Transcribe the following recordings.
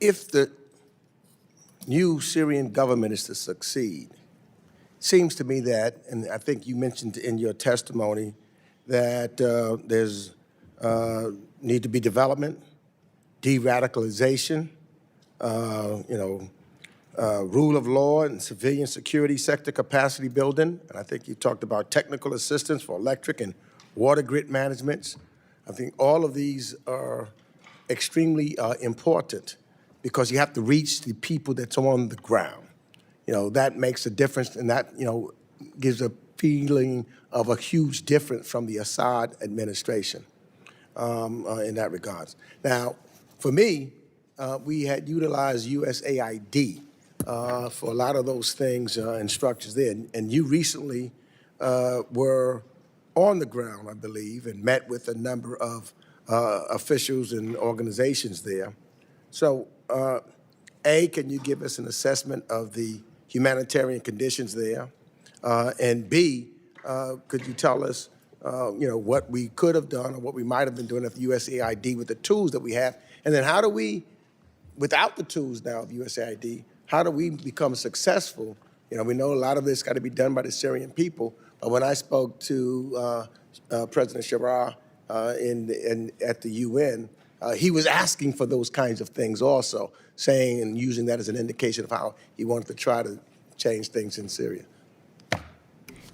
if the new Syrian government is to succeed, seems to me that, and I think you mentioned in your testimony, that there's need to be development, de-radicalization, rule of law and civilian security sector capacity building. And I think you talked about technical assistance for electric and water grid managements. I think all of these are extremely important because you have to reach the people that's on the ground. That makes a difference, and that, gives a feeling of a huge difference from the Assad administration in that regards. Now, for me, we had utilized USAID for a lot of those things and structures there. And you recently were on the ground, I believe, and met with a number of officials and organizations there. So, A, can you give us an assessment of the humanitarian conditions there? And B, could you tell us, what we could have done or what we might have been doing at the USAID with the tools that we have? And then how do we, without the tools now of USAID, how do we become successful? We know a lot of this got to be done by the Syrian people, but when I spoke to President Shar at the UN, he was asking for those kinds of things also, saying and using that as an indication of how he wanted to try to change things in Syria.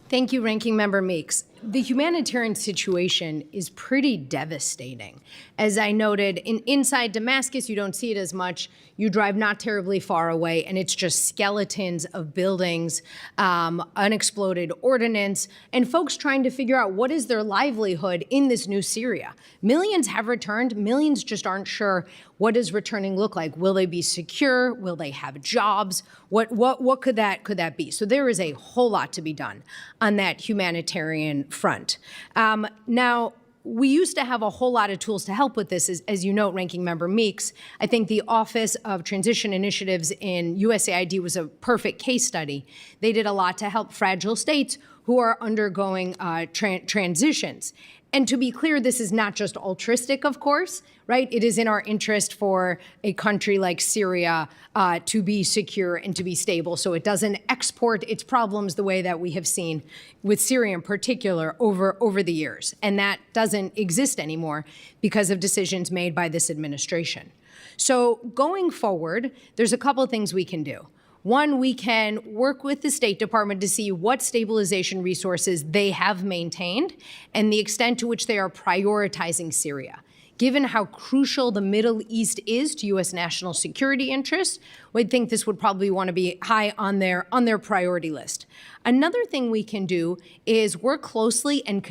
Thank you, Ranking Member Meeks. The humanitarian situation is pretty devastating. As I noted, inside Damascus, you don't see it as much. You drive not terribly far away, and it's just skeletons of buildings, unexploded ordinance, and folks trying to figure out what is their livelihood in this new Syria. Millions have returned. Millions just aren't sure what does returning look like. Will they be secure? Will they have jobs? What could that be? So there is a whole lot to be done on that humanitarian front. Now, we used to have a whole lot of tools to help with this, as you note, Ranking Member Meeks. I think the Office of Transition Initiatives in USAID was a perfect case study. They did a lot to help fragile states who are undergoing transitions. And to be clear, this is not just altruistic, of course, right? It is in our interest for a country like Syria to be secure and to be stable, so it doesn't export its problems the way that we have seen with Syria in particular over the years. And that doesn't exist anymore because of decisions made by this administration. So going forward, there's a couple of things we can do. One, we can work with the State Department to see what stabilization resources they have maintained and the extent to which they are prioritizing Syria. Given how crucial the Middle East is to U.S. national security interests, we'd think this would probably want to be high on their priority list. Another thing we can do is work closely and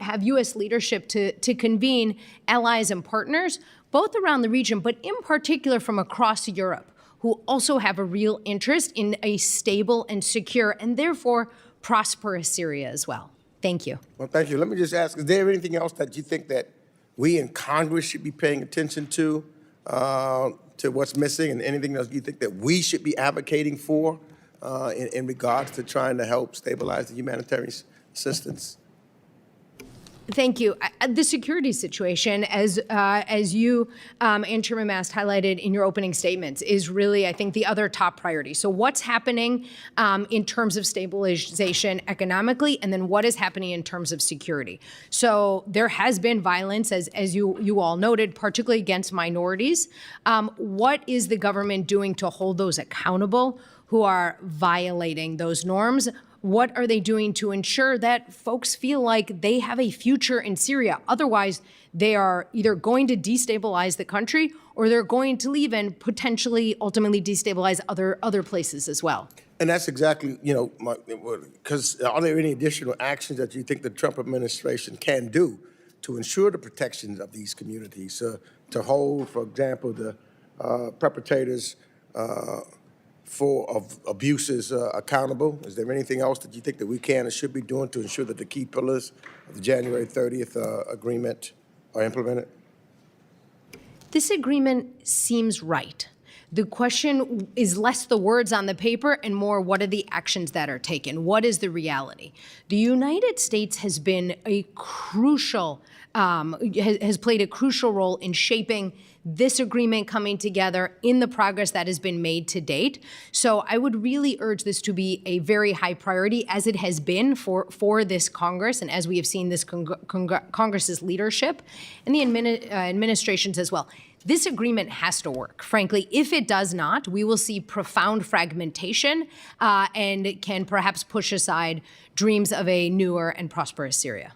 have U.S. leadership to convene allies and partners, both around the region, but in particular from across Europe, who also have a real interest in a stable and secure and therefore prosperous Syria as well. Thank you. Well, thank you. Let me just ask, is there anything else that you think that we in Congress should be paying attention to what's missing, and anything else you think that we should be advocating for in regards to trying to help stabilize the humanitarian assistance? Thank you. The security situation, as you and Chairman Mast highlighted in your opening statements, is really, I think, the other top priority. So what's happening in terms of stabilization economically, and then what is happening in terms of security? So there has been violence, as you all noted, particularly against minorities. What is the government doing to hold those accountable who are violating those norms? What are they doing to ensure that folks feel like they have a future in Syria? Otherwise, they are either going to destabilize the country or they're going to leave and potentially ultimately destabilize other places as well. And that's exactly, because are there any additional actions that you think the Trump administration can do to ensure the protections of these communities, to hold, for example, the perpetrators of abuses accountable? Is there anything else that you think that we can and should be doing to ensure that the key pillars of the January 30th agreement are implemented? This agreement seems right. The question is less the words on the paper and more what are the actions that are taken? What is the reality? The United States has been a crucial, has played a crucial role in shaping this agreement coming together, in the progress that has bin made to date. So I would really urge this to be a very high priority, as it has been for this Congress, and as we have seen this Congress's leadership and the administrations as well. This agreement has to work. Frankly, if it does not, we will see profound fragmentation and can perhaps push aside dreams of a newer and prosperous Syria.